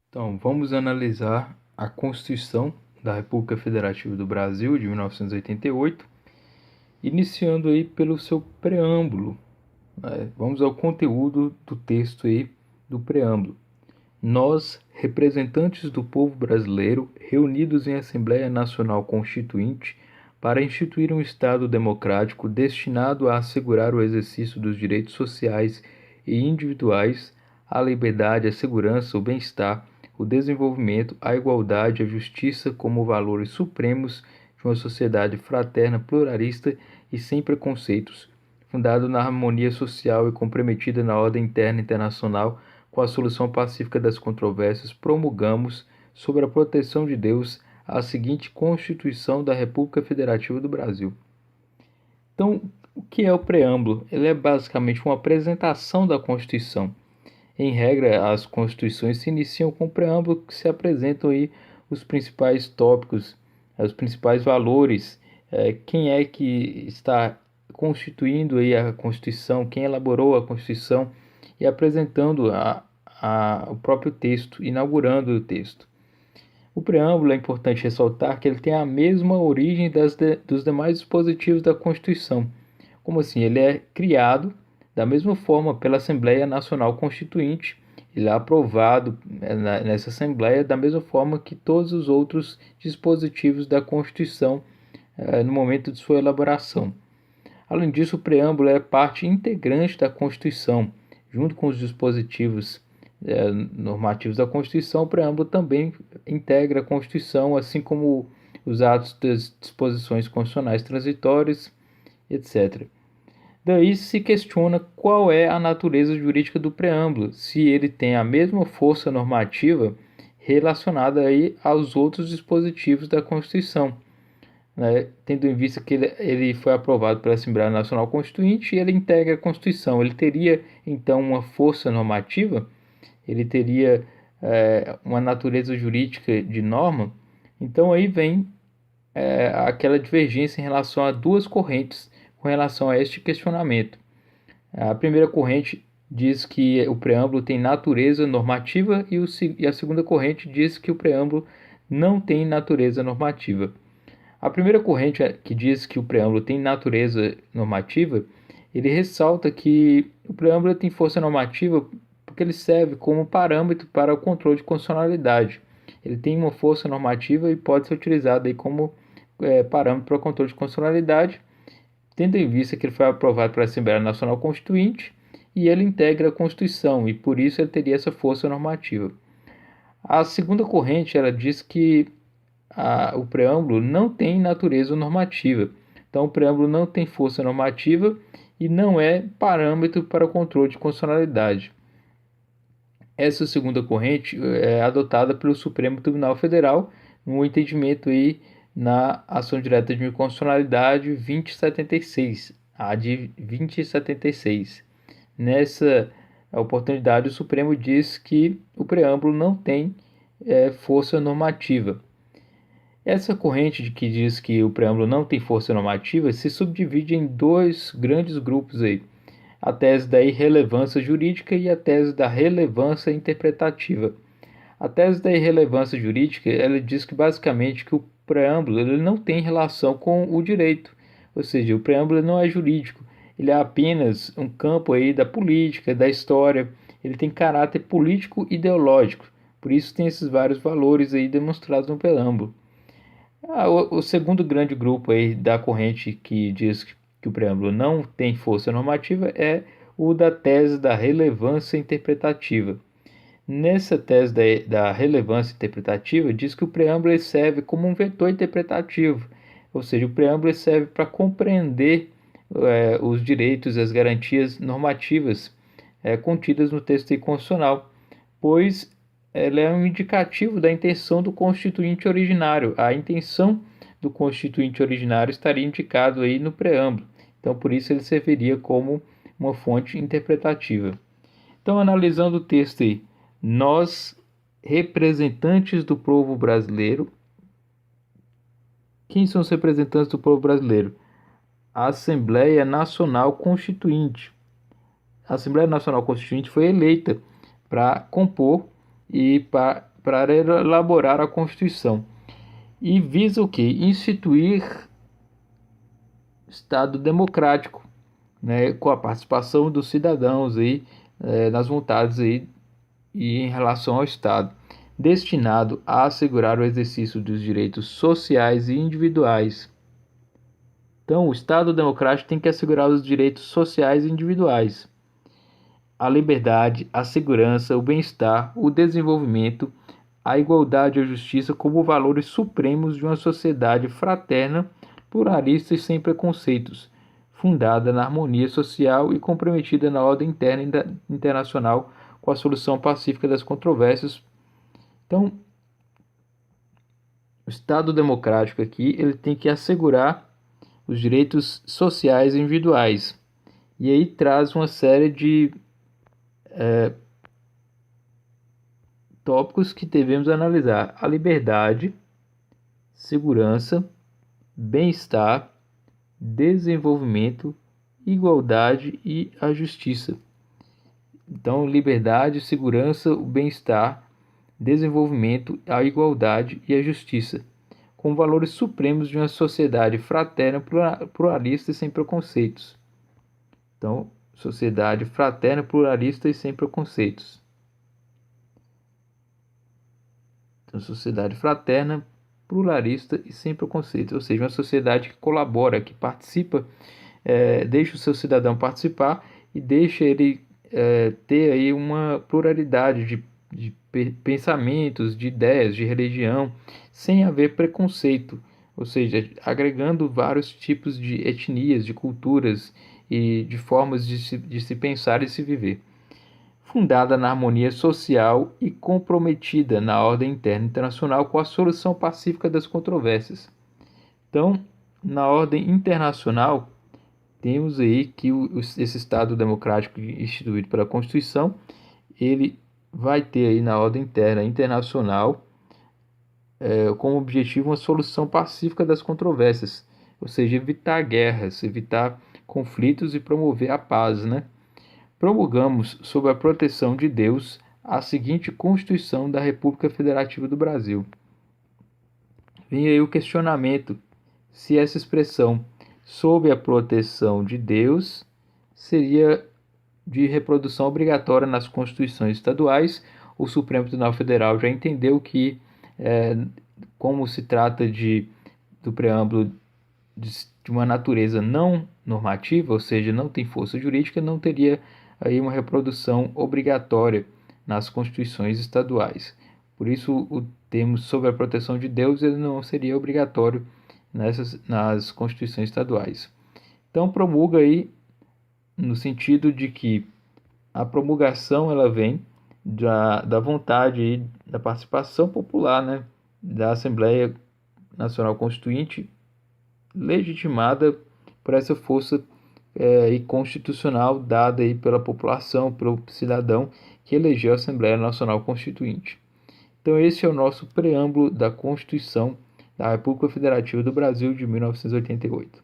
Então, vamos analisar a Constituição da República Federativa do Brasil de 1988, iniciando aí pelo seu preâmbulo. Vamos ao conteúdo do texto aí do preâmbulo. Nós, representantes do povo brasileiro, reunidos em Assembleia Nacional Constituinte, para instituir um Estado democrático destinado a assegurar o exercício dos direitos sociais e individuais, a liberdade, a segurança, o bem-estar, o desenvolvimento, a igualdade, a justiça como valores supremos de uma sociedade fraterna, pluralista e sem preconceitos, fundada na harmonia social e comprometida na ordem interna internacional com a solução pacífica das controvérsias, promulgamos, sob a proteção de Deus, a seguinte Constituição da República Federativa do Brasil. Então, o que é o preâmbulo? Ele é basicamente uma apresentação da Constituição. Em regra, as constituições se iniciam com o preâmbulo, que se apresentam aí os principais tópicos, os principais valores, quem é que está constituindo aí a Constituição, quem elaborou a Constituição e apresentando o próprio texto, inaugurando o texto. O preâmbulo é importante ressaltar que ele tem a mesma origem dos demais dispositivos da Constituição. Como assim? Ele é criado da mesma forma pela Assembleia Nacional Constituinte, ele é aprovado nessa Assembleia da mesma forma que todos os outros dispositivos da Constituição no momento de sua elaboração. Além disso, o preâmbulo é parte integrante da Constituição. Junto com os dispositivos normativos da Constituição, o preâmbulo também integra a Constituição, assim como os atos das disposições constitucionais transitórias, etc. Daí se questiona qual é a natureza jurídica do preâmbulo, se ele tem a mesma força normativa relacionada aí aos outros dispositivos da Constituição, tendo em vista que ele foi aprovado pela Assembleia Nacional Constituinte e ele integra a Constituição. Ele teria, então, uma força normativa, ele teria uma natureza jurídica de norma. Então, aí vem aquela divergência em relação a duas correntes com relação a este questionamento. A primeira corrente diz que o preâmbulo tem natureza normativa e a segunda corrente diz que o preâmbulo não tem natureza normativa. A primeira corrente que diz que o preâmbulo tem natureza normativa, ele ressalta que o preâmbulo tem força normativa porque ele serve como parâmetro para o controle de constitucionalidade. Ele tem uma força normativa e pode ser utilizado aí como parâmetro para o controle de constitucionalidade, tendo em vista que ele foi aprovado pela Assembleia Nacional Constituinte e ele integra a Constituição e por isso ele teria essa força normativa. A segunda corrente ela diz que o preâmbulo não tem natureza normativa. Então, o preâmbulo não tem força normativa e não é parâmetro para o controle de constitucionalidade. Essa segunda corrente é adotada pelo Supremo Tribunal Federal no entendimento aí na ação direta de inconstitucionalidade 2076, a de 2076. Nessa oportunidade, o Supremo diz que o preâmbulo não tem força normativa. Essa corrente que diz que o preâmbulo não tem força normativa se subdivide em dois grandes grupos aí. A tese da irrelevância jurídica e a tese da relevância interpretativa. A tese da irrelevância jurídica, ela diz que basicamente que o preâmbulo ele não tem relação com o direito, ou seja, o preâmbulo não é jurídico, ele é apenas um campo aí da política, da história, ele tem caráter político ideológico, por isso tem esses vários valores aí demonstrados no preâmbulo. O segundo grande grupo aí da corrente que diz que o preâmbulo não tem força normativa é o da tese da relevância interpretativa. Nessa tese da relevância interpretativa, diz que o preâmbulo serve como um vetor interpretativo, ou seja, o preâmbulo serve para compreender os direitos e as garantias normativas contidas no texto constitucional, pois ela é um indicativo da intenção do constituinte originário. A intenção do constituinte originário estaria indicado aí no preâmbulo. Então, por isso ele serviria como uma fonte interpretativa. Então, analisando o texto aí, nós, representantes do povo brasileiro, quem são os representantes do povo brasileiro? A Assembleia Nacional Constituinte. A Assembleia Nacional Constituinte foi eleita para compor e para para elaborar a Constituição. E visa o quê? Instituir Estado democrático, né, com a participação dos cidadãos aí, nas vontades aí e em relação ao Estado, destinado a assegurar o exercício dos direitos sociais e individuais. Então, o Estado democrático tem que assegurar os direitos sociais e individuais, a liberdade, a segurança, o bem-estar, o desenvolvimento, a igualdade e a justiça como valores supremos de uma sociedade fraterna, pluralista e sem preconceitos, fundada na harmonia social e comprometida na ordem interna e internacional com a solução pacífica das controvérsias. Então, o Estado democrático aqui ele tem que assegurar os direitos sociais e individuais. E aí traz uma série de tópicos que devemos analisar: a liberdade, segurança, bem-estar, desenvolvimento, igualdade e a justiça. Então, liberdade, segurança, o bem-estar, desenvolvimento, a igualdade e a justiça, com valores supremos de uma sociedade fraterna, pluralista e sem preconceitos. Então, sociedade fraterna, pluralista e sem preconceitos. Então, sociedade fraterna, pluralista e sem preconceitos, ou seja, uma sociedade que colabora, que participa, deixa o seu cidadão participar e deixa ele ter aí uma pluralidade de pensamentos, de ideias, de religião, sem haver preconceito, ou seja, agregando vários tipos de etnias, de culturas e de formas de se pensar e se viver. Fundada na harmonia social e comprometida na ordem interna internacional com a solução pacífica das controvérsias. Então, na ordem internacional, temos aí que esse Estado democrático instituído pela Constituição, ele vai ter aí na ordem interna internacional como objetivo uma solução pacífica das controvérsias, ou seja, evitar guerras, evitar conflitos e promover a paz, né? Promulgamos, sob a proteção de Deus, a seguinte Constituição da República Federativa do Brasil. Vem aí o questionamento se essa expressão sob a proteção de Deus seria de reprodução obrigatória nas constituições estaduais. O Supremo Tribunal Federal já entendeu que, como se trata do preâmbulo de uma natureza não normativa, ou seja, não tem força jurídica, não teria aí uma reprodução obrigatória nas constituições estaduais. Por isso, o termo sob a proteção de Deus ele não seria obrigatório nas constituições estaduais. Então, promulga aí no sentido de que a promulgação ela vem da vontade e da participação popular, né, da Assembleia Nacional Constituinte, legitimada por essa força e constitucional dada aí pela população, pelo cidadão que elegeu a Assembleia Nacional Constituinte. Então esse é o nosso preâmbulo da Constituição da República Federativa do Brasil de 1988.